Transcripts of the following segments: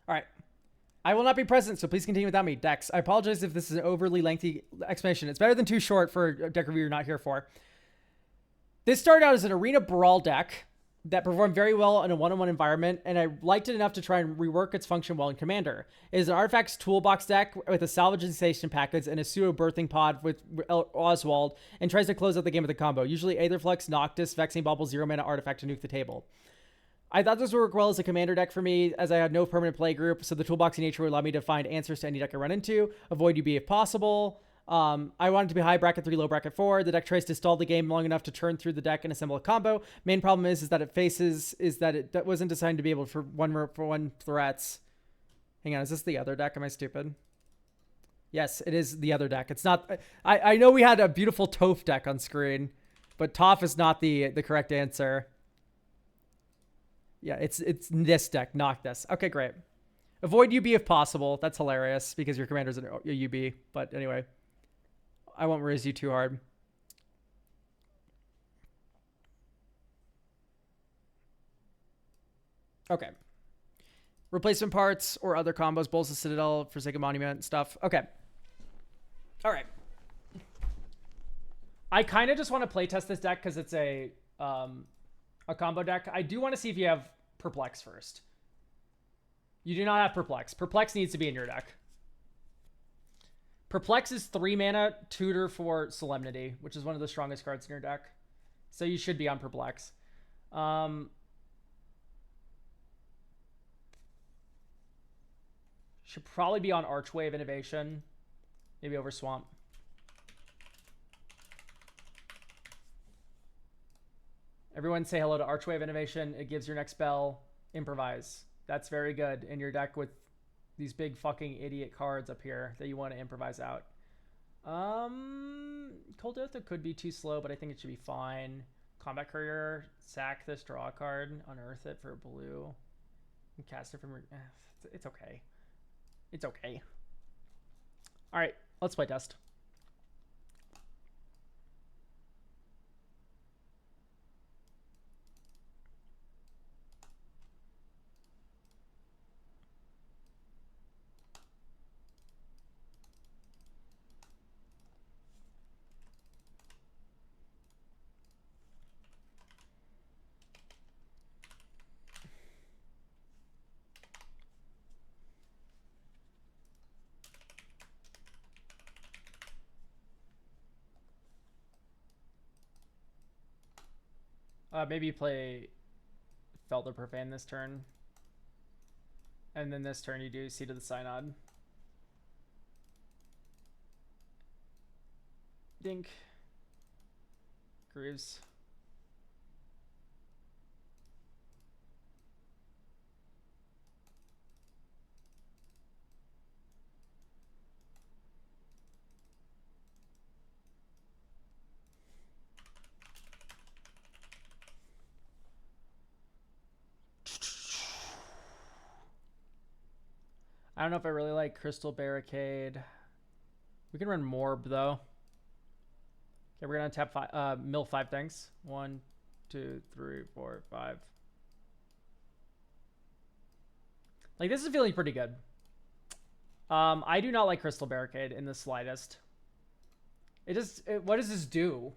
All right. I will not be present, so please continue without me. Dex, I apologize if this is an overly lengthy explanation. It's better than too short for a deck review you're not here for. This started out as an arena brawl deck that performed very well in a one-on-one environment, and I liked it enough to try and rework its function well in Commander. It is an artifacts toolbox deck with a salvagization package and a pseudo birthing pod with Oswald, and tries to close out the game with a combo. Usually Aetherflux, Noctis, Vexing Bauble, 0-mana artifact to nuke the table. I thought this would work well as a commander deck for me, as I had no permanent play group, so the toolboxy nature would allow me to find answers to any deck I run into, avoid UB if possible. I wanted to be high bracket 3, low bracket 4. The deck tries to stall the game long enough to turn through the deck and assemble a combo. Main problem is that it wasn't designed to be able for one threats. Hang on, is this the other deck? Am I stupid? Yes, it is the other deck. It's not. I know we had a beautiful Toph deck on screen, but Toph is not the correct answer. Yeah, it's this deck, not this. Okay, great. Avoid UB if possible. That's hilarious because your commander's a UB. But anyway, I won't raise you too hard. Okay. Replacement parts or other combos. Bowls of Citadel, Forsaken Monument, stuff. Okay. All right. I kind of just want to playtest this deck because it's a combo deck. I do want to see if you have Perplex first. You do not have Perplex. Perplex needs to be in your deck. Perplex is 3 mana, tutor for Solemnity, which is one of the strongest cards in your deck. So you should be on Perplex. Should probably be on Archway of Innovation. Maybe over Swamp. Everyone say hello to Archway of Innovation. It gives your next spell Improvise. That's very good in your deck with these big fucking idiot cards up here that you want to improvise out. Cold Oath could be too slow, but I think it should be fine. Combat Courier, sack this, draw a card, unearth it for blue, and cast it from. It's okay. It's okay. All right, let's play test. Maybe play Felder Profane this turn. And then this turn you do Seed of the Synod. Dink. Grooves. I don't know if I really like Crystal Barricade. We can run Morb though. Okay, we're gonna tap mill 5 things. 1, 2, 3, 4, 5. Like, this is feeling pretty good. I do not like Crystal Barricade in the slightest. What does this do?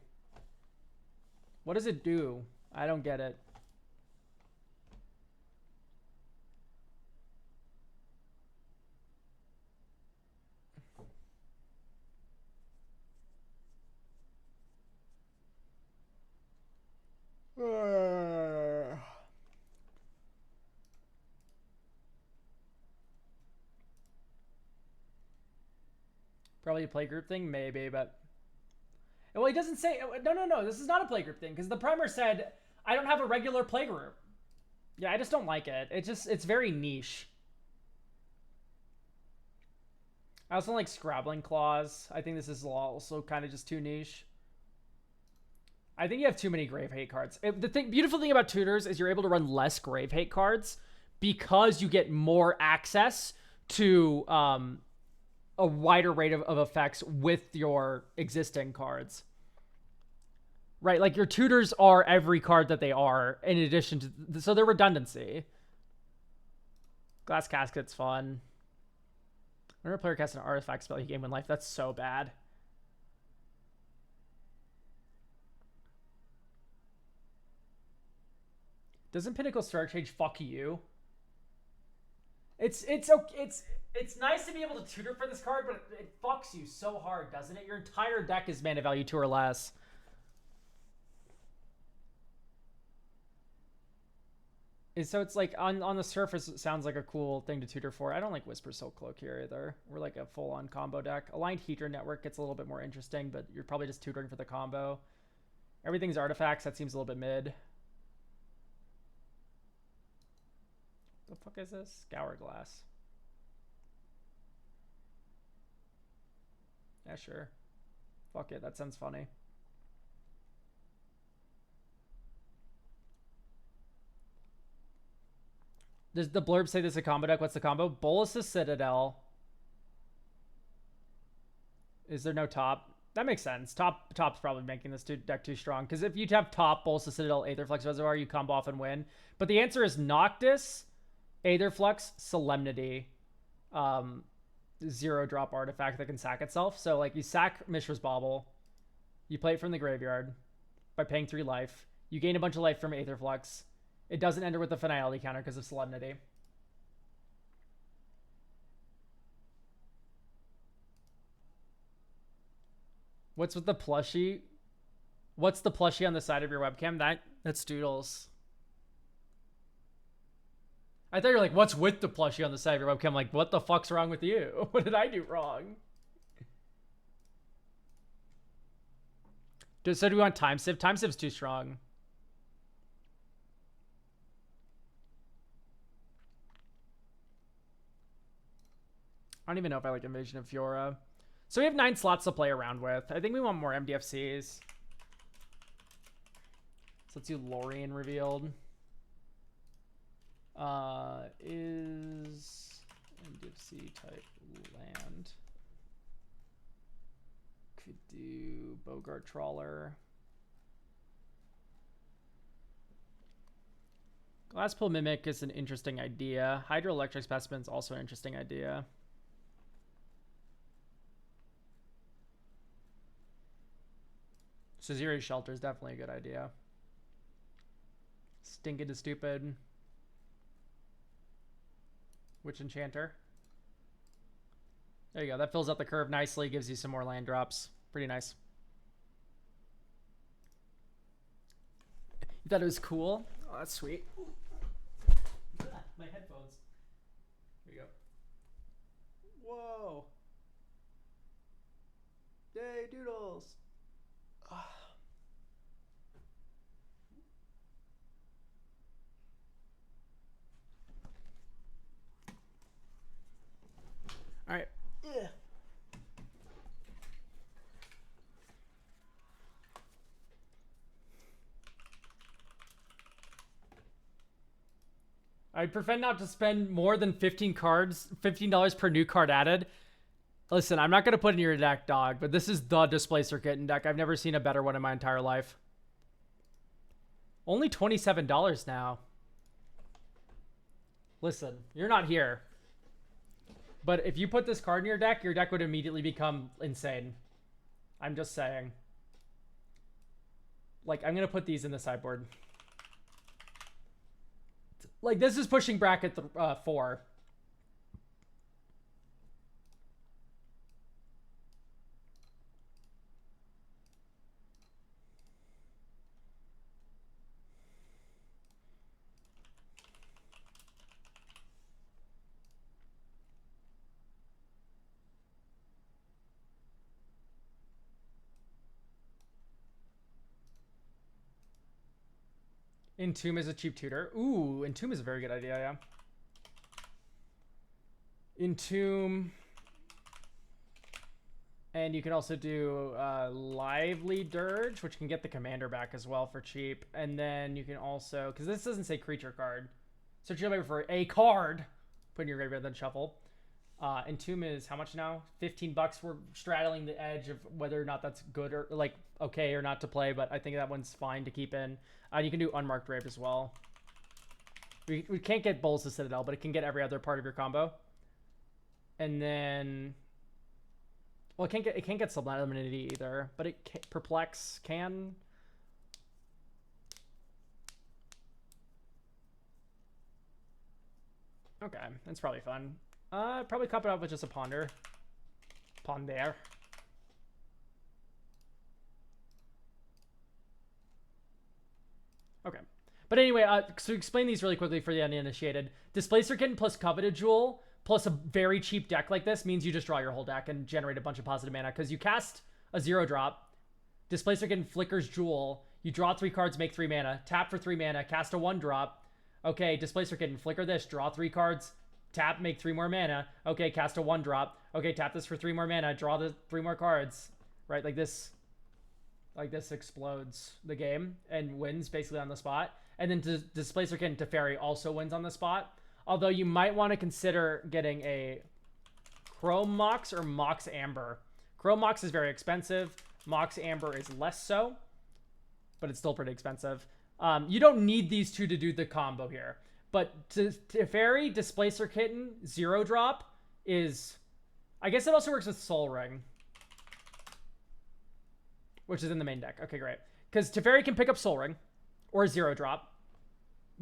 What does it do? I don't get it. Probably a playgroup thing, maybe, but well, he doesn't say. No. This is not a playgroup thing because the primer said I don't have a regular playgroup. Yeah, I just don't like it. It's very niche. I also like Scrabbling Claws. I think this is also kind of just too niche. I think you have too many Grave Hate cards. Beautiful thing about tutors is you're able to run less Grave Hate cards because you get more access to a wider rate of effects with your existing cards. Right, like your tutors are every card that they are in addition to... So they're redundancy. Glass Casket's fun. Whenever a player casts an artifact spell, you gain 1 life. That's so bad. Doesn't Pinnacle Star Change fuck you? It's nice to be able to tutor for this card, but it fucks you so hard, doesn't it? Your entire deck is mana value 2 or less. So it's like on the surface, it sounds like a cool thing to tutor for. I don't like Whisper Silk Cloak here either. We're like a full-on combo deck. Aligned Hedron Network gets a little bit more interesting, but you're probably just tutoring for the combo. Everything's artifacts. That seems a little bit mid. The fuck is this? Hourglass. Yeah, sure. Fuck it. That sounds funny. Does the blurb say this is a combo deck? What's the combo? Bolas's Citadel. Is there no top? That makes sense. Top's probably making this deck too strong. Because if you have top, Bolas's Citadel, Aetherflux Reservoir, you combo off and win. But the answer is Noctis, Aetherflux, Solemnity. 0-drop artifact that can sack itself. So like you sack Mishra's Bauble. You play it from the graveyard by paying 3 life. You gain a bunch of life from Aetherflux. It doesn't enter with the finality counter because of Solemnity. What's with the plushie? What's the plushie on the side of your webcam? That's Doodles. I thought you were like, what's with the plushie on the side of your webcam? I'm like, what the fuck's wrong with you? What did I do wrong? So do we want Time Sieve? Time Sieve's too strong. I don't even know if I like Invasion of Fiora. So we have 9 slots to play around with. I think we want more MDFCs. So let's do Lorien revealed. Is MDFC type land. Could do Bogart Trawler. Glasspool Mimic is an interesting idea. Hydroelectric Specimen is also an interesting idea. Suzera's Shelter is definitely a good idea. Stinking to Stupid. Witch Enchanter. There you go. That fills out the curve nicely. Gives you some more land drops. Pretty nice. You thought it was cool? Oh, that's sweet. My headphones. Here you go. Whoa. Yay, Doodles. All right. Yeah. I'd prefer not to spend more than $15 per new card added. Listen, I'm not going to put in your deck, dog, but this is the Displacer Kitten deck. I've never seen a better one in my entire life. Only $27 now. Listen, you're not here. But if you put this card in your deck would immediately become insane. I'm just saying. Like, I'm going to put these in the sideboard. Like, this is pushing bracket 4. Entomb is a cheap tutor. Ooh, Entomb is a very good idea, yeah. Entomb. And you can also do Lively Dirge, which can get the commander back as well for cheap. And then you can also, because this doesn't say creature card. So you're looking for a card. Put in your graveyard, then shuffle. Entomb is how much now? $15. We're straddling the edge of whether or not that's good or like okay or not to play, but I think that one's fine to keep in. You can do Unmarked Grave as well. We can't get Bowls to Citadel, but it can get every other part of your combo. And then, well, it can't get Sublime either, but it can, Perplex can. Okay, that's probably fun. Probably cop it up with just a Ponder. Ponder. Okay. But anyway, so explain these really quickly for the uninitiated. Displacer Kitten plus Coveted Jewel plus a very cheap deck like this means you just draw your whole deck and generate a bunch of positive mana, because you cast a 0-drop, Displacer Kitten flickers Jewel, you draw 3 cards, make 3 mana, tap for 3 mana, cast a 1-drop. Okay, Displacer Kitten, flicker this, draw 3 cards, tap, make 3 more mana. Okay, cast a 1-drop. Okay, tap this for 3 more mana, draw the 3 more cards. Right, like this explodes the game and wins basically on the spot. And then Displacer Kitten Teferi also wins on the spot. Although you might want to consider getting a Chrome Mox or Mox Amber. Chrome Mox is very expensive. Mox Amber is less so, but it's still pretty expensive. You don't need these two to do the combo here. But Teferi, Displacer Kitten, 0-drop is... I guess it also works with Soul Ring, which is in the main deck. Okay, great. Because Teferi can pick up Soul Ring or 0-drop.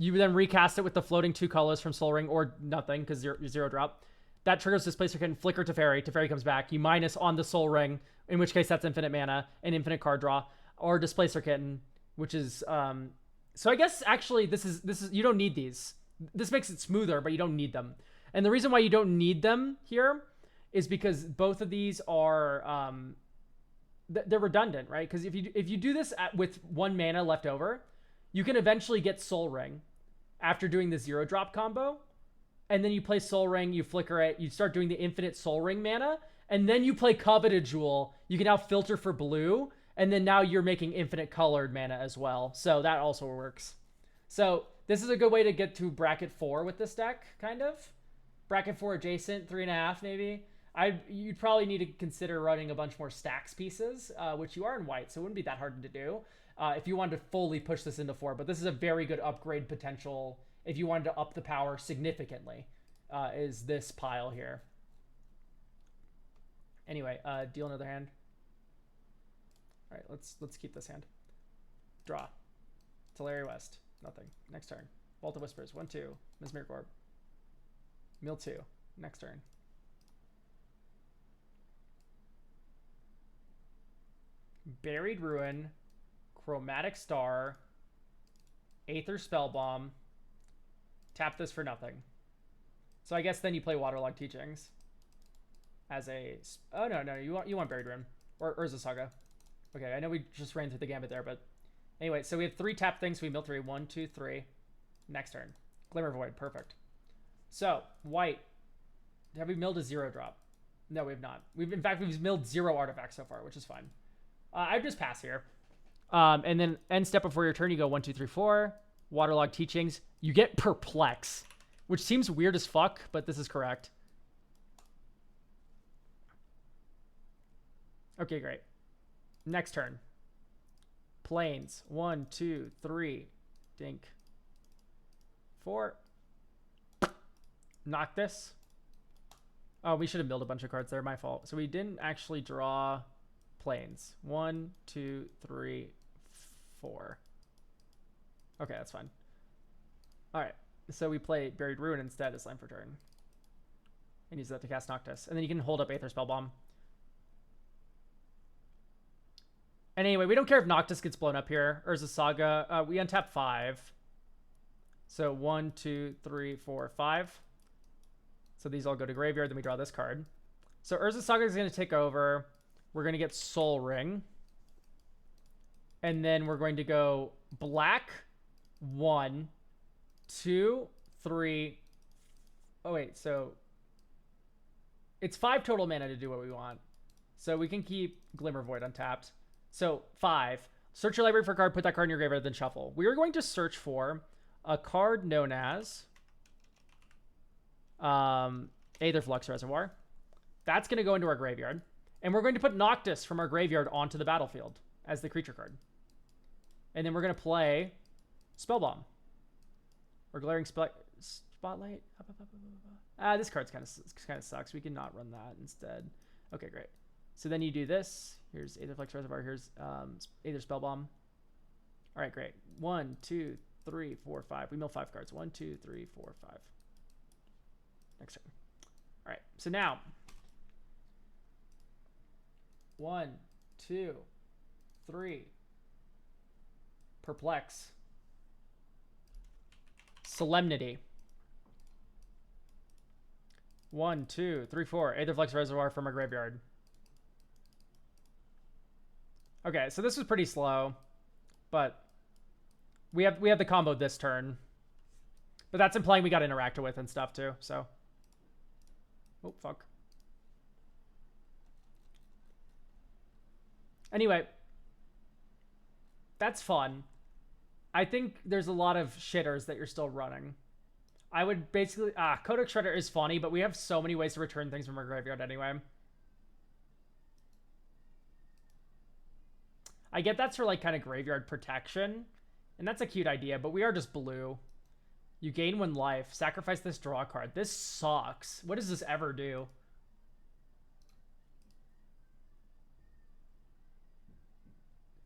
You then recast it with the floating 2 colors from Soul Ring or nothing because 0-drop. That triggers Displacer Kitten, flicker Teferi. Teferi comes back. You minus on the Soul Ring, in which case that's infinite mana and infinite card draw. Or Displacer Kitten, which is... So I guess actually this is you don't need these. This makes it smoother, but you don't need them. And the reason why you don't need them here is because both of these are... they're redundant, right? Because if you do this with 1 mana left over, you can eventually get Soul Ring after doing the 0-drop combo, and then you play Soul Ring, you flicker it, you start doing the infinite Soul Ring mana, and then you play Coveted Jewel. You can now filter for blue, and then now you're making infinite colored mana as well. So that also works. So this is a good way to get to bracket 4 with this deck, kind of. Bracket 4 adjacent, 3.5 maybe. You'd probably need to consider running a bunch more stacks pieces, which you are in white, so it wouldn't be that hard to do if you wanted to fully push this into 4. But this is a very good upgrade potential if you wanted to up the power significantly, is this pile here. Anyway, deal another hand. All right, let's keep this hand. Draw. Teleri West. Nothing. Next turn. Vault of Whispers. 1-2. Mesmeric Orb. Mill 2. Next turn. Buried Ruin, Chromatic Star, Aether Spellbomb, tap this for nothing. So I guess then you play Waterlogged Teachings as a... Oh, no, you want Buried Ruin. Or Urza Saga. Okay, I know we just ran through the gambit there, but... Anyway, so we have 3 tap things, so we mill 3. 1, 2, 3. Next turn. Glimmer Void, perfect. So, white. Have we milled a 0-drop? No, we have not. In fact, we've milled 0 artifacts so far, which is fine. I just pass here. And then end step before your turn, you go 1, 2, 3, 4. Waterlogged Teachings. You get Perplex, which seems weird as fuck, but this is correct. Okay, great. Next turn. Plains. 1, 2, 3. Dink. 4. Knock this. Oh, we should have milled a bunch of cards there. My fault. So we didn't actually draw... Plains. 1, 2, 3, 4. Okay, that's fine. Alright, so we play Buried Ruin instead as Slime for turn. And use that to cast Noctis. And then you can hold up Aether Spellbomb. And anyway, we don't care if Noctis gets blown up here. Urza Saga, we untap 5. So 1, 2, 3, 4, 5. So these all go to graveyard, then we draw this card. So Urza Saga is going to take over. We're going to get Soul Ring. And then we're going to go black, 1, 2, 3. Oh, wait. So it's 5 total mana to do what we want. So we can keep Glimmer Void untapped. So 5. Search your library for a card, put that card in your graveyard, then shuffle. We are going to search for a card known as Aetherflux Reservoir. That's going to go into our graveyard. And we're going to put Noctis from our graveyard onto the battlefield as the creature card. And then we're going to play Spellbomb. Or glaring spotlight. This card's kind of sucks. We can not run that instead. Okay, great. So then you do this. Here's Aetherflux Reservoir. Here's Aether Spellbomb. All right, great. 1, 2, 3, 4, 5. We mill 5 cards. 1, 2, 3, 4, 5. Next turn. All right. So now 1, 2, 3. Perplex. Solemnity. 1, 2, 3, 4. Aetherflux Reservoir from our graveyard. Okay, so this was pretty slow, but we have the combo this turn. But that's implying we got interacted with and stuff too. So, oh fuck. Anyway, that's fun. I think there's a lot of shitters that you're still running. I would basically... Codex Shredder is funny, but we have so many ways to return things from our graveyard anyway. I get that's for, like, kind of graveyard protection. And that's a cute idea, but we are just blue. You gain 1 life. Sacrifice this draw card. This sucks. What does this ever do?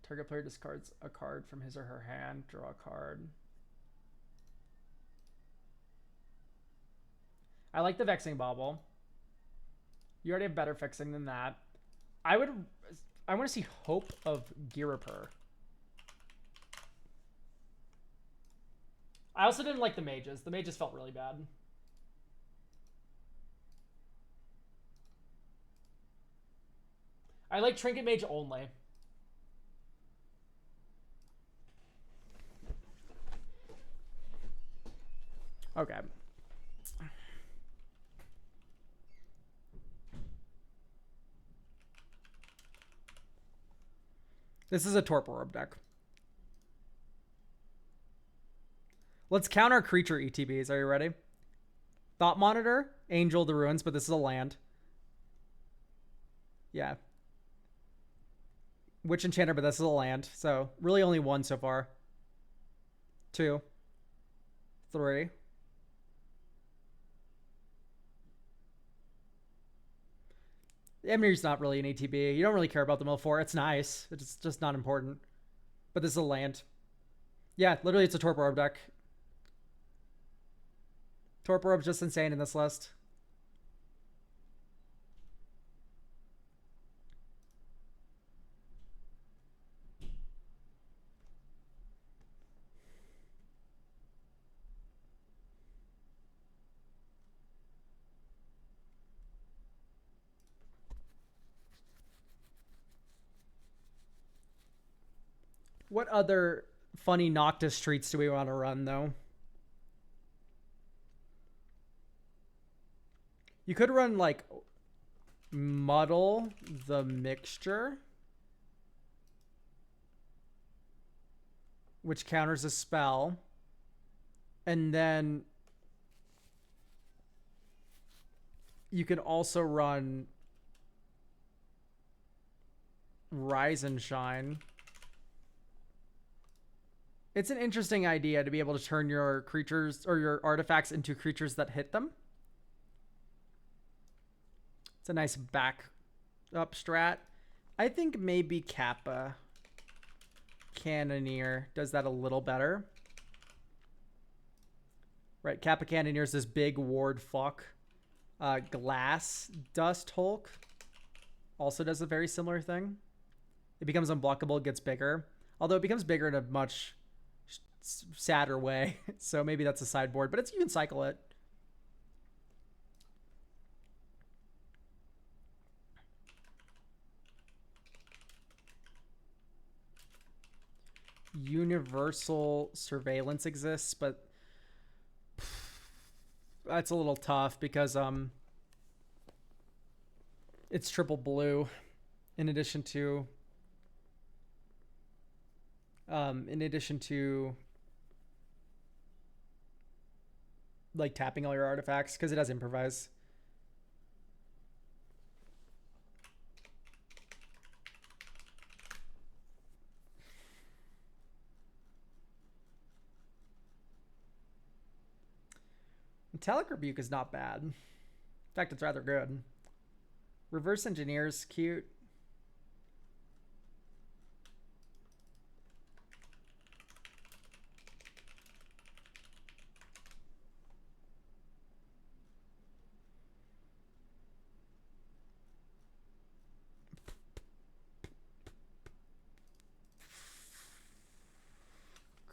Target player discards a card from his or her hand. Draw a card. I like the Vexing Bauble. You already have better fixing than that. I want to see Hope of Ghirapur. I also didn't like the mages. The mages felt really bad. I like Trinket Mage only. Okay. This is a Torpor Orb deck. Let's count our creature ETBs. Are you ready? Thought Monitor, Angel of the Ruins, but this is a land. Yeah. Witch Enchanter, but this is a land. So really only 1 so far. 2. 3. Emir's not really an ATB. You don't really care about the mill 4. It's nice. It's just not important. But this is a land. Yeah, literally it's a Torpor Orb deck. Torpor Orb's just insane in this list. What other funny Noctis treats do we want to run, though? You could run, like, Muddle the Mixture, which counters a spell. And then you can also run Rise and Shine. It's an interesting idea to be able to turn your creatures or your artifacts into creatures that hit them. It's a nice back up strat. I think maybe Kappa Cannoneer does that a little better. Right, Kappa Cannoneer is this big ward fuck. Glass Dust Hulk also does a very similar thing. It becomes unblockable, it gets bigger. Although it becomes bigger in a much sadder way. So maybe that's a sideboard, but you can cycle it. Universal Surveillance exists, but that's a little tough because it's triple blue in addition to like tapping all your artifacts because it has improvise. Metallic Rebuke is not bad. In fact, it's rather good. Reverse Engineer's cute.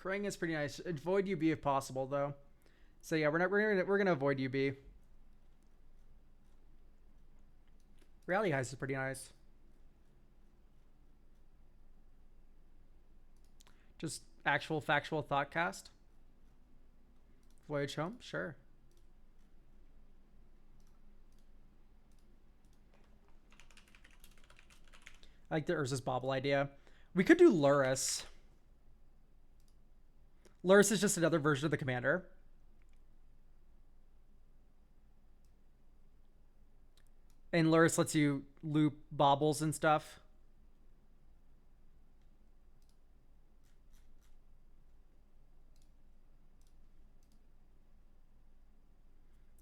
Krang is pretty nice. Avoid UB if possible, though. So yeah, we're gonna avoid UB. Rally Heist is pretty nice. Just actual factual thoughtcast. Voyage home, sure. I like the Urza's Bobble idea. We could do Luris. Luris is just another version of the commander. And Luris lets you loop baubles and stuff.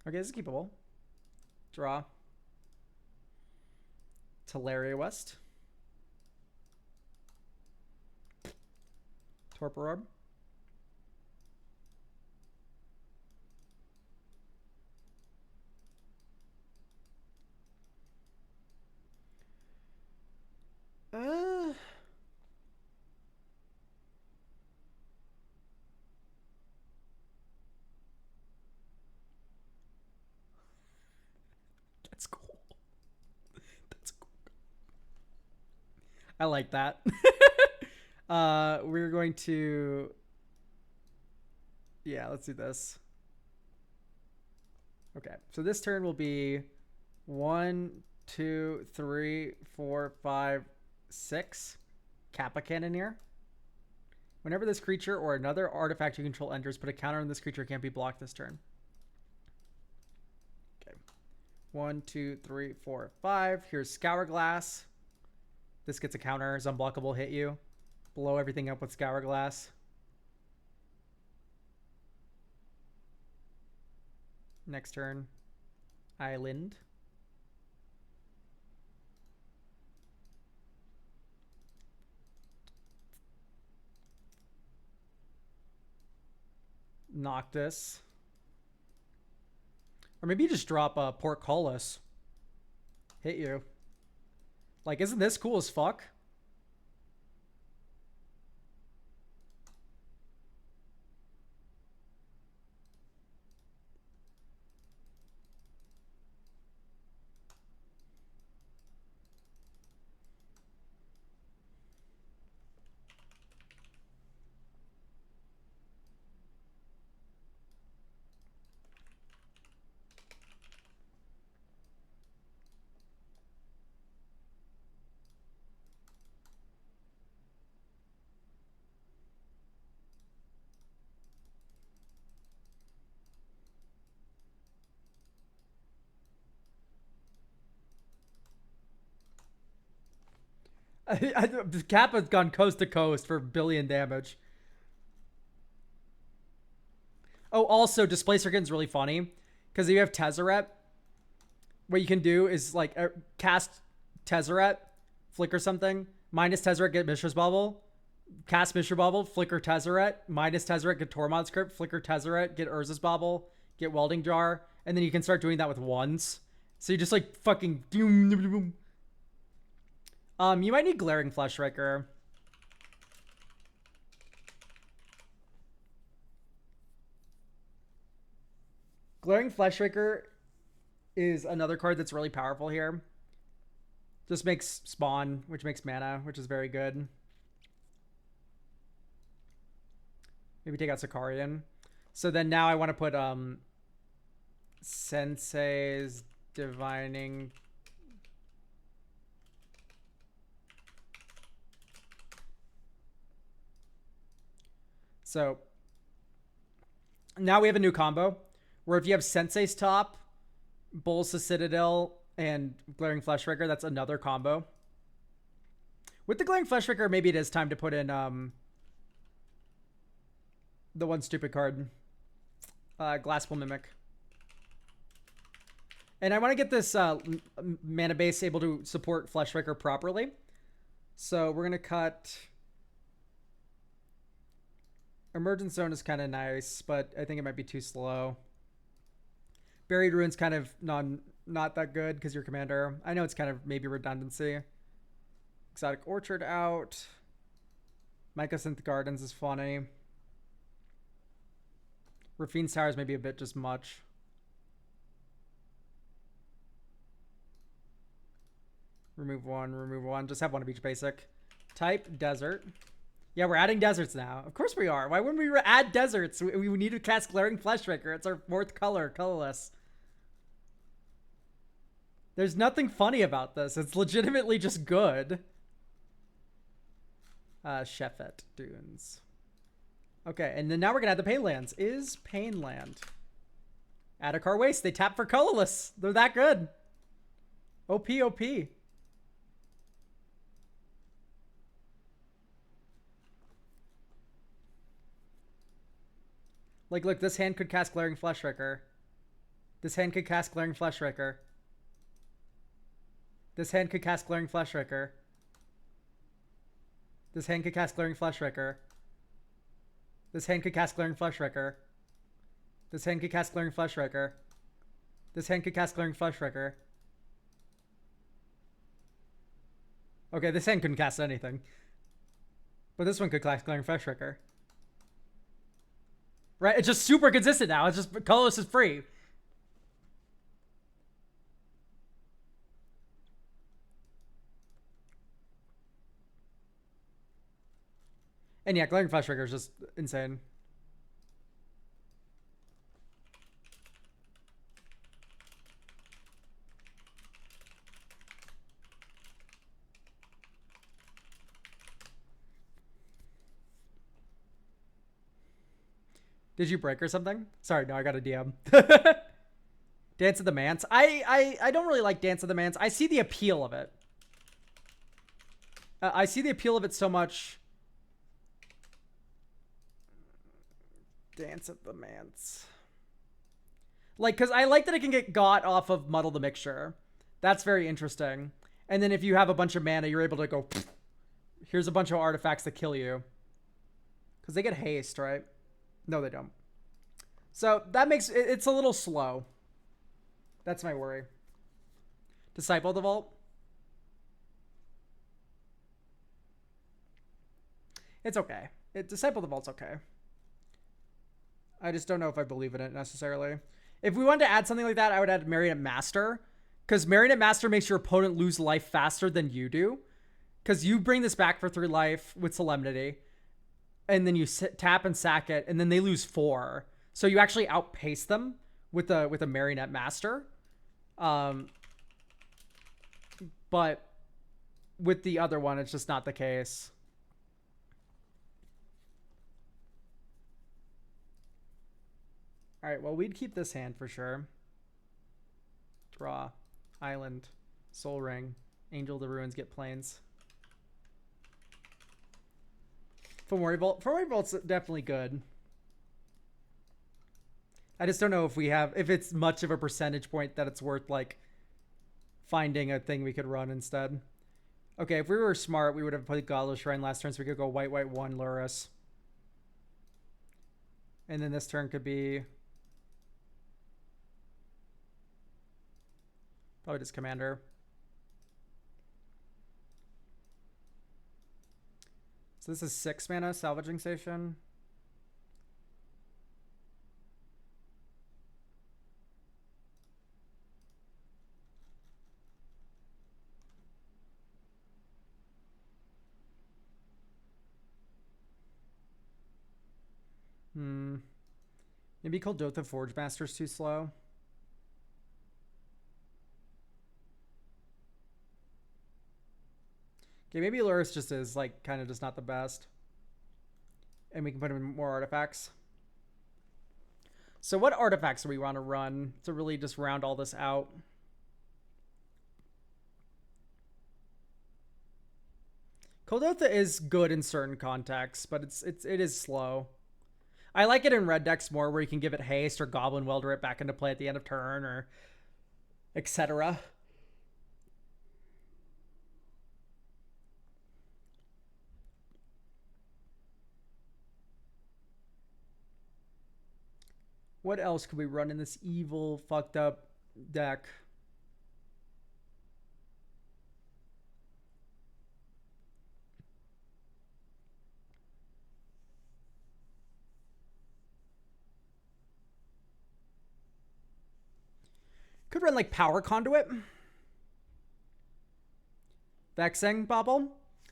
Okay, this is keepable. Draw. Teleria West. Torpor Orb. That's cool. That's cool. I like that. We're going to... Yeah, let's do this. Okay, so this turn will be 1, 2, 3, 4, 5, 6. Kappa Cannoneer. Whenever this creature or another artifact you control enters, put a counter on this creature, can't be blocked this turn. Okay. 1, 2, 3, 4, 5. Here's Scour Glass. This gets a counter. Is unblockable, hit you. Blow everything up with Scour Glass. Next turn. Island. Noctis. Or maybe you just drop a Portcullis. Hit you. Like, isn't this cool as fuck? Kappa's gone coast to coast for billion damage. Oh, also, Displacer Kitten's really funny. Because if you have Tezzeret, what you can do is, like, cast Tezzeret, flicker something, minus Tezzeret, get Mishra's Bubble, cast Mishra Bubble, flicker Tezzeret, minus Tezzeret, get Tormod Script, flicker Tezzeret, get Urza's Bubble, get Welding Jar, and then you can start doing that with ones. So you just, like, fucking... You might need Glaring Fleshraker. Glaring Fleshraker is another card that's really powerful here. Just makes spawn, which makes mana, which is very good. Maybe take out Sicarian. So then now I want to put Sensei's Divining... So now we have a new combo where if you have Sensei's Top, Bulls to Citadel, and Glaring Fleshraker, that's another combo. With the Glaring Fleshraker, maybe it is time to put in the one stupid card, Glasspool Mimic. And I want to get this mana base able to support Fleshbreaker properly. So we're going to cut... Emergent Zone is kind of nice, but I think it might be too slow. Buried Ruin's kind of not that good because you're commander. I know it's kind of maybe redundancy. Exotic Orchard out. Mycosynth Gardens is funny. Rafine's Towers may be a bit just much. Remove one. Just have one of each basic. Type Desert. Yeah, we're adding deserts now. Of course we are. Why wouldn't we add deserts? We need to cast Glaring Fleshbreaker. It's our 4th color, colorless. There's nothing funny about this. It's legitimately just good. Shefet Dunes. Okay, and then now we're gonna add the Painlands. Is Painland. Adakar Waste. They tap for colorless. They're that good. OP. Like, look, this hand could cast Glaring Fleshbreaker. This hand could cast Glaring Fleshbreaker. This hand could cast Glaring Fleshbreaker. This hand could cast Glaring Fleshbreaker. This hand could cast Glaring Fleshbreaker. This hand could cast Glaring Fleshbreaker. This hand could cast Glaring Fleshbreaker. Okay, this hand couldn't cast anything. But this one could cast Glaring Fleshbreaker. Right? It's just super consistent now. It's just colorless is free. And yeah, Glaring Fleshbreaker is just insane. Did you break or something? Sorry, no, I got a DM. Dance of the Manse. I don't really like Dance of the Manse. I see the appeal of it. I see the appeal of it so much. Dance of the Manse. Like, because I like that it can get got off of Muddle the Mixture. That's very interesting. And then if you have a bunch of mana, you're able to go, here's a bunch of artifacts that kill you. Because they get haste, right? No, they don't. So that makes it's a little slow. That's my worry. Disciple the Vault. It's okay. Disciple the Vault's okay. I just don't know if I believe in it necessarily. If we wanted to add something like that, I would add Marionette Master. Because Marionette Master makes your opponent lose life faster than you do. Because you bring this back for 3 life with Solemnity. And then you tap and sack it, and then they lose 4. So you actually outpace them with a Marionette Master. But with the other one, it's just not the case. All right, well, we'd keep this hand for sure. Draw, Island, Soul Ring, Angel of the Ruins, get Plains. Fomori Vault. Fomori Vault's definitely good. I just don't know if it's much of a percentage point that it's worth, like, finding a thing we could run instead. Okay, if we were smart, we would have played Godless Shrine last turn, so we could go white, 1, Lurrus. And then this turn could be... probably just Commander. So this is 6 mana, Salvaging Station. Maybe Kuldotha Forge Master's too slow. Okay, maybe Lurrus just is, like, kind of just not the best. And we can put in more artifacts. So what artifacts do we want to run to really just round all this out? Kuldotha is good in certain contexts, but it is slow. I like it in red decks more, where you can give it haste or Goblin Welder it back into play at the end of turn, or etc. What else could we run in this evil, fucked up deck? Could run like Power Conduit. Vexing Bobble.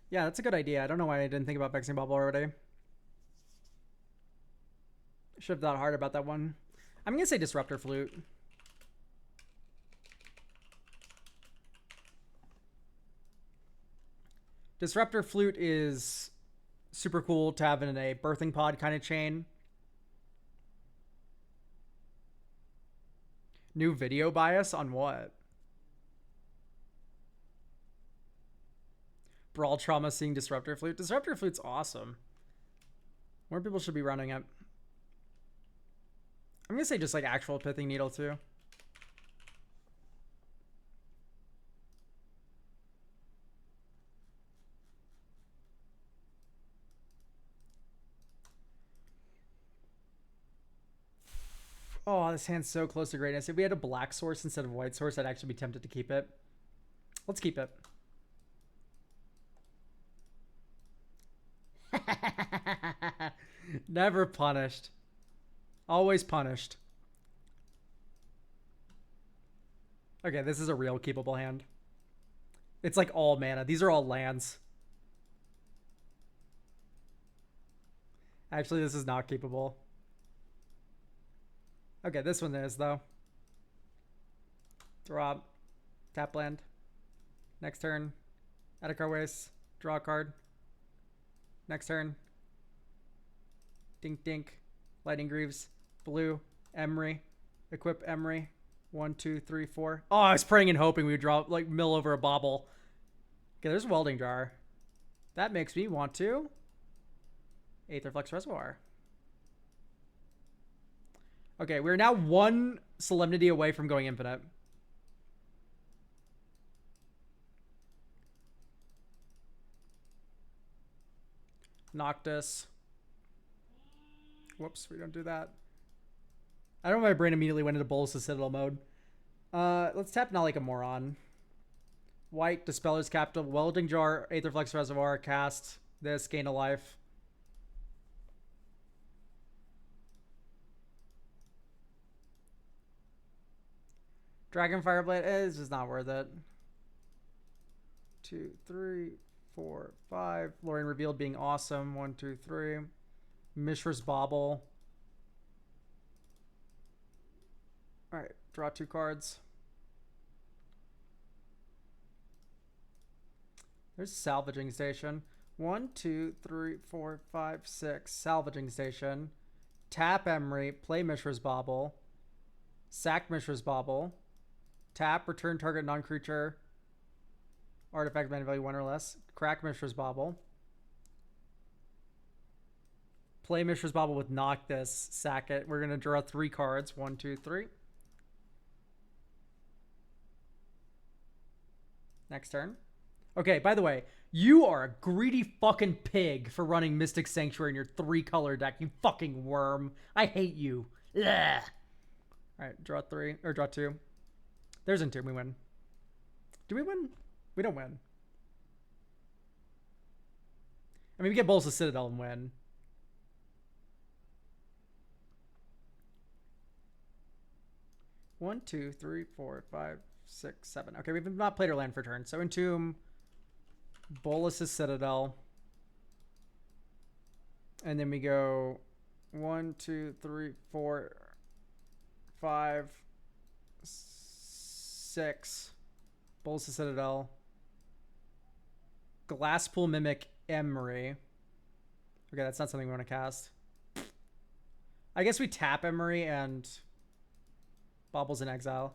Yeah, that's a good idea. I don't know why I didn't think about Vexing Bobble already. Should have thought hard about that one. I'm going to say Disruptor Flute. Disruptor Flute is super cool to have in a birthing pod kind of chain. New video bias on what? Brawl Trauma seeing Disruptor Flute. Disruptor Flute's awesome. More people should be running it. I'm going to say just like actual Pithing Needle too. Oh, this hand's so close to greatness. If we had a black source instead of white source, I'd actually be tempted to keep it. Let's keep it. Never punished. Always punished. Okay, this is a real keepable hand. It's like all mana. These are all lands. Actually, this is not keepable. Okay, this one is, though. Drop. Tap land. Next turn. Add a card waste. Draw a card. Next turn. Dink Dink. Lightning Greaves. Blue. Emery. Equip Emery. 1, 2, 3, 4. Oh, I was praying and hoping we would draw, like, mill over a bobble. Okay, there's a Welding Jar. That makes me want to. Aetherflux Reservoir. Okay, we're now one Solemnity away from going infinite. Noctis. Whoops, we don't do that. I don't know, my brain immediately went into Bolas' Citadel mode. Let's tap Not Like a Moron. White, Dispeller's Capital, Welding Jar, Aetherflux Reservoir, cast this, gain a life. Dragon Fireblade is just not worth it. 2, 3, 4, 5. Lorien Revealed being awesome. 1, 2, 3. Mishra's Bauble. Alright, draw 2 cards. There's Salvaging Station. 1, 2, 3, 4, 5, 6. Salvaging Station. Tap Emery. Play Mishra's Bauble. Sack Mishra's Bauble. Tap, return target non-creature artifact mana value 1 or less. Crack Mishra's Bauble. Play Mishra's Bauble with Noctis. Sack it. We're going to draw 3 cards. 1, 2, 3. Next turn. Okay, by the way, you are a greedy fucking pig for running Mystic Sanctuary in your 3-color deck, you fucking worm. I hate you. Ugh. Alright, draw 3, or draw 2. There's Entomb, we win. Do we win? We don't win. I mean, we get Bolas' Citadel and win. One, 2, 3, 4, 5, 6, 7. Okay, we've not played our land for turn. So Entomb, Bolas' Citadel. And then we go 1, 2, 3, 4, 5, 6. Bolas' Citadel. Glasspool Mimic Emery. Okay, that's not something we want to cast. I guess we tap Emery and Baubles in exile.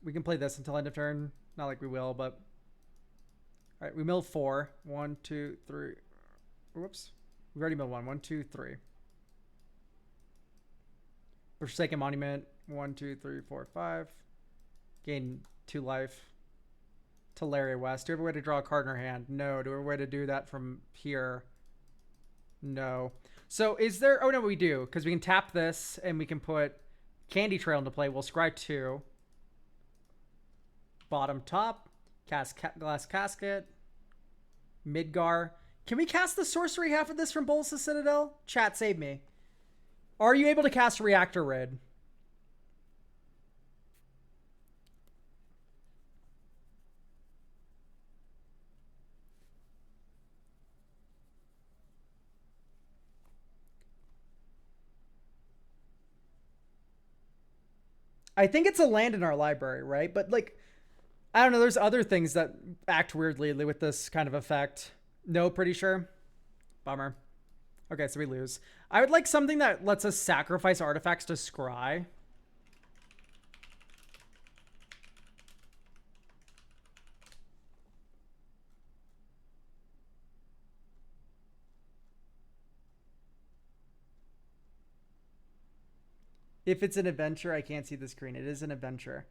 We can play this until end of turn. Not like we will, but... Alright, we milled 4. 1, 2, 3. Whoops. We've already milled 1. 1, 2, 3. Forsaken Monument. 1, 2, 3, 4, 5. Gain 2 life. Teleria West. Do we have a way to draw a card in our hand? No. Do we have a way to do that from here? No. So is there... Oh, no, we do. Because we can tap this and we can put Candy Trail into play. We'll scry 2. Bottom top. Cast Glass Casket. Midgar. Can we cast the sorcery half of this from Bolas' Citadel? Chat, save me. Are you able to cast Reactor Red? I think it's a land in our library, right? But, like, I don't know. There's other things that act weirdly with this kind of effect. No, pretty sure. Bummer. Okay, so we lose. I would like something that lets us sacrifice artifacts to scry. If it's an adventure, I can't see the screen. It is an adventure.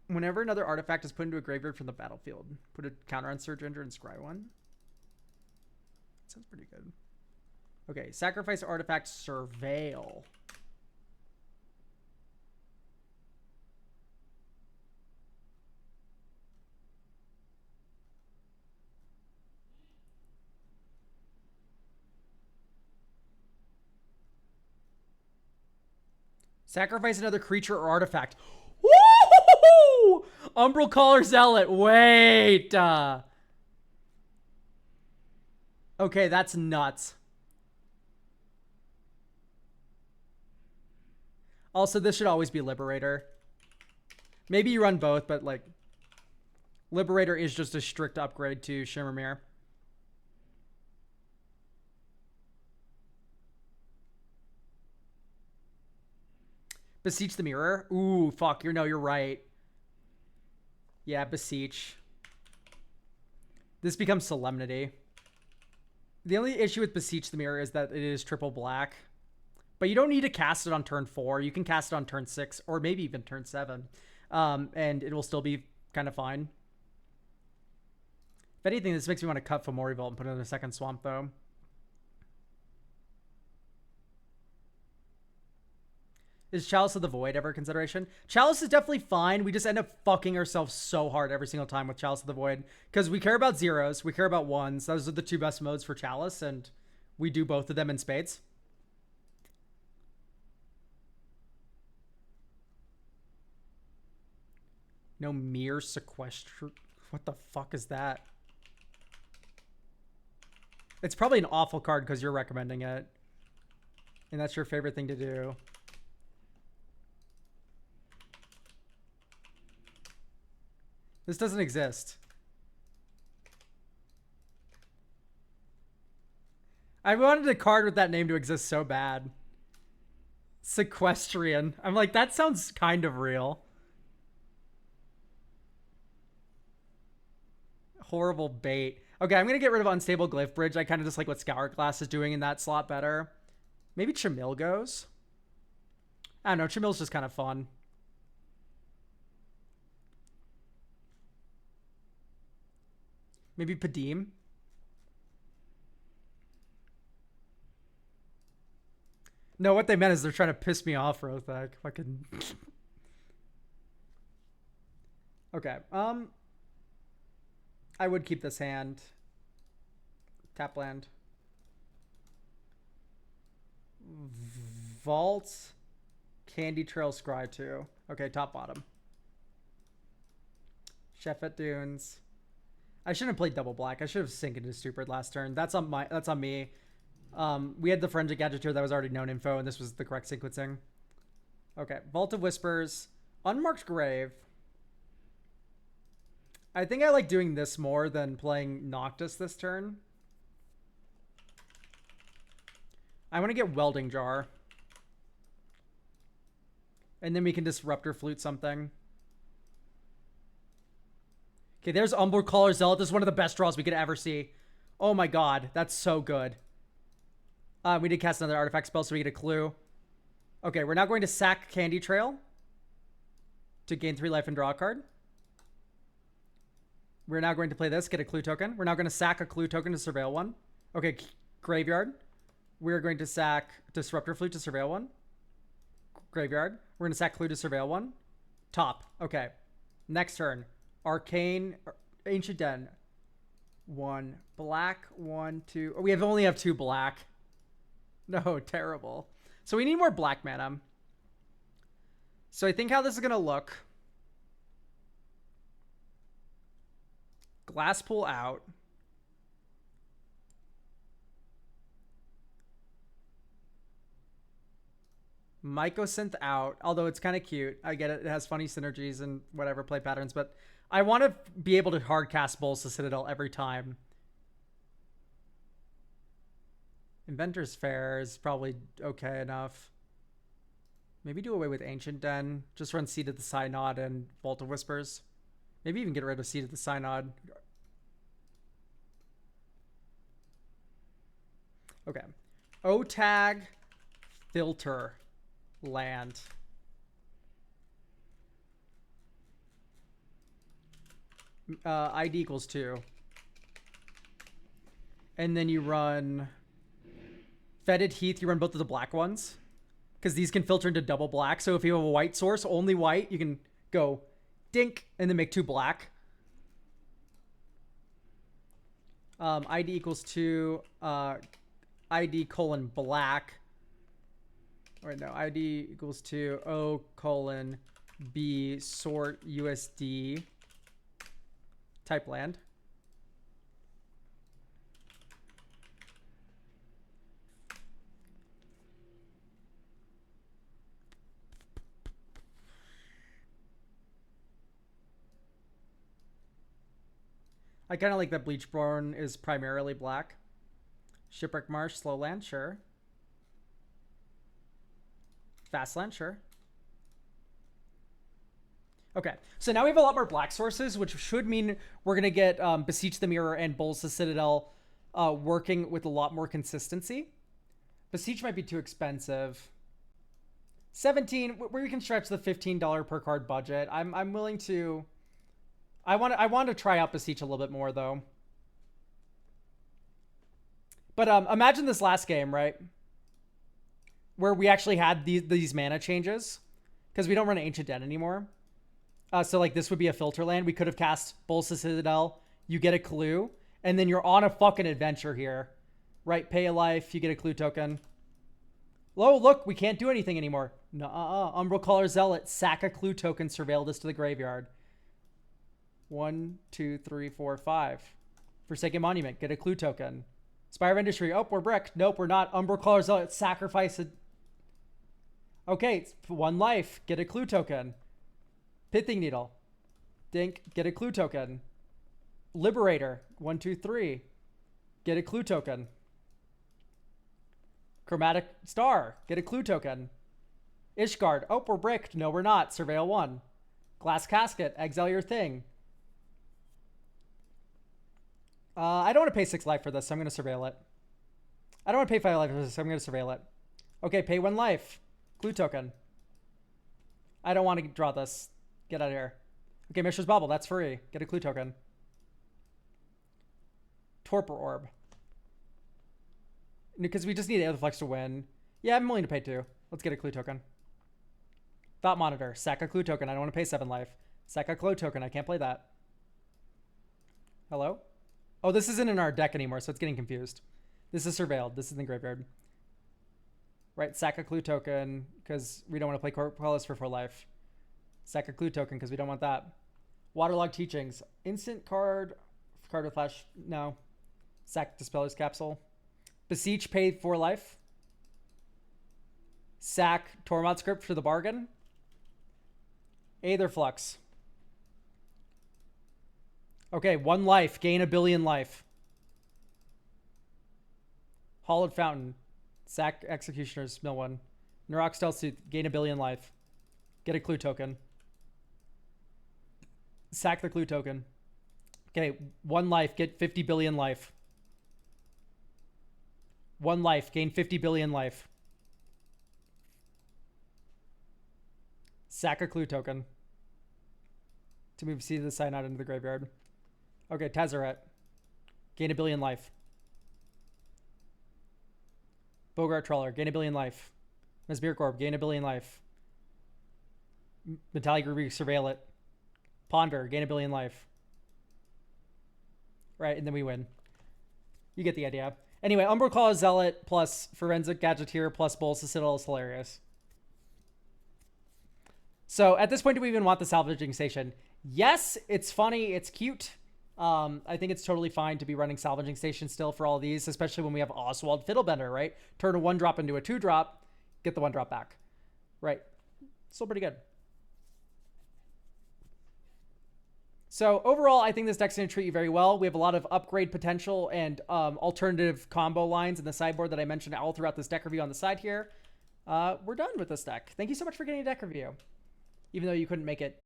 Whenever another artifact is put into a graveyard from the battlefield, put a counter on Surge Ranger and scry 1. Sounds pretty good. Okay, sacrifice artifact, surveil. Sacrifice another creature or artifact. Woo! Umbral Caller Zealot. Wait. Okay, that's nuts. Also, this should always be Liberator. Maybe you run both, but, like, Liberator is just a strict upgrade to Shimmermere. Beseech the Mirror. Ooh, fuck. You're right. Yeah, Beseech. This becomes Solemnity. The only issue with Beseech the Mirror is that it is triple black. But you don't need to cast it on turn 4. You can cast it on turn 6 or maybe even turn 7. And it will still be kind of fine. If anything, this makes me want to cut Fomori Vault and put it in a second swamp, though. Is Chalice of the Void ever a consideration? Chalice is definitely fine. We just end up fucking ourselves so hard every single time with Chalice of the Void. Because we care about zeros. We care about ones. Those are the 2 best modes for Chalice. And we do both of them in spades. No Mere Sequester. What the fuck is that? It's probably an awful card because you're recommending it. And that's your favorite thing to do. This doesn't exist. I wanted a card with that name to exist so bad. Sequestrian. I'm like, that sounds kind of real. Horrible bait. Okay, I'm going to get rid of Unstable Glyph Bridge. I kind of just like what Scourglass is doing in that slot better. Maybe Chamil goes. I don't know. Chamil's just kind of fun. Maybe Padim. No, what they meant is they're trying to piss me off, Rothak. Fucking. Okay. I would keep this hand. Tap land. Vault. Candy Trail Scry 2. Okay, top bottom. Sheffet Dunes. I shouldn't have played double black. I should have synced into Stupid last turn. That's on me. We had the Forensic Agitator that was already known info, and this was the correct sequencing. Okay, Vault of Whispers. Unmarked Grave. I think I like doing this more than playing Noctis this turn. I want to get Welding Jar. And then we can Disruptor Flute something. Okay, there's Umbral Caller Zealot. This is one of the best draws we could ever see. Oh my god, that's so good. We did cast another artifact spell so we get a clue. Okay, we're now going to sack Candy Trail to gain 3 life and draw a card. We're now going to play this, get a clue token. We're now going to sack a clue token to surveil 1. Okay, graveyard. We're going to sack Disruptor Flute to surveil 1. Graveyard. We're going to sack clue to surveil 1. Top. Okay. Next turn. Arcane. Ancient Den. 1 black. 1, 2. Oh, we only have 2 black. No, terrible. So we need more black mana. So I think how this is going to look. Glasspool out. Mycosynth out, although it's kind of cute. I get it. It has funny synergies and whatever play patterns, but I want to be able to hard cast Bulls to Citadel every time. Inventor's Fair is probably okay enough. Maybe do away with Ancient Den. Just run Seed of the Synod and Vault of Whispers. Maybe even get rid of Seed of the Synod. Okay. O-Tag Filter land. ID equals 2. And then you run Fetid Heath. You run both of the black ones because these can filter into double black. So if you have a white source, only white, you can go dink and then make 2 black. ID equals 2. ID colon black. Or no, ID equals 2. O colon B sort USD type land. I kind of like that Bleachborn is primarily black. Shipwreck Marsh, slow land, sure. Fast land, sure. Okay, so now we have a lot more black sources, which should mean we're going to get Beseech the Mirror and Bulls the Citadel working with a lot more consistency. Beseech might be too expensive. 17, where you can stretch the $15 per card budget. I'm willing to... I want to try out Beseech a little bit more, though. But imagine this last game, right? Where we actually had these mana changes. Because we don't run Ancient Den anymore. So, like, this would be a filter land. We could have cast Bulls to Citadel. You get a clue. And then you're on a fucking adventure here. Right? Pay a life. You get a clue token. Oh, look. We can't do anything anymore. Nuh-uh. Umbral Caller Zealot. Sack a clue token. Surveil this to the graveyard. 1, 2, 3, 4, 5. Forsaken Monument. Get a clue token. Spire of Industry. Oh, we're bricked. Nope, we're not. Umbral Caller Zealot. Sacrifice a... Okay, it's 1 life. Get a clue token. Pithing Needle. Dink. Get a clue token. Liberator. 1, 2, 3. Get a clue token. Chromatic Star. Get a clue token. Ishgard. Oh, we're bricked. No, we're not. Surveil 1. Glass Casket. Exile your thing. I don't want to pay 6 life for this, so I'm going to surveil it. I don't want to pay 5 life for this, so I'm going to surveil it. Okay, pay 1 life. Clue token. I don't want to draw this. Get out of here. Okay, Mishra's Bauble. That's free. Get a clue token. Torpor Orb. Because we just need Aetherflex to win. Yeah, I'm willing to pay 2. Let's get a clue token. Thought Monitor. Sack a clue token. I don't want to pay 7 life. Sack a clue token. I can't play that. Hello? Oh, this isn't in our deck anymore, so it's getting confused. This is surveilled. This is in the graveyard. Right, sack a clue token, because we don't want to play Quellis for 4 life. Sack a clue token, because we don't want that. Waterlogged Teachings. Instant card. Card with flash. No. Sack Dispeller's Capsule. Beseech, pay 4 life. Sack Tormod Script for the bargain. Aetherflux. Okay, 1 life. Gain a billion life. Hollowed Fountain. Sack Executioners. Mill 1. Nurok Stealth Suit. Gain a billion life. Get a clue token. Sack the clue token. Okay, 1 life. Get 50 billion life. 1 life. Gain 50 billion life. Sack a clue token to move Seed of the Cyanide into the graveyard. Okay, Tezzeret. Gain a billion life. Bogart Trawler. Gain a billion life. Mesmir Corp. Gain a billion life. Metallic Ruby. Surveil it. Ponder. Gain a billion life. Right, and then we win. You get the idea. Anyway, Umberclaw Zealot plus Forensic Gadgeteer plus Bolas Citadel is hilarious. So at this point, do we even want the salvaging station? Yes, it's funny. It's cute. I think it's totally fine to be running salvaging station still for all of these, especially when we have Oswald Fiddlebender, right? Turn a 1-drop into a 2-drop, get the 1-drop back. Right. Still pretty good. So overall, I think this deck's going to treat you very well. We have a lot of upgrade potential and alternative combo lines in the sideboard that I mentioned all throughout this deck review on the side here. We're done with this deck. Thank you so much for getting a deck review, even though you couldn't make it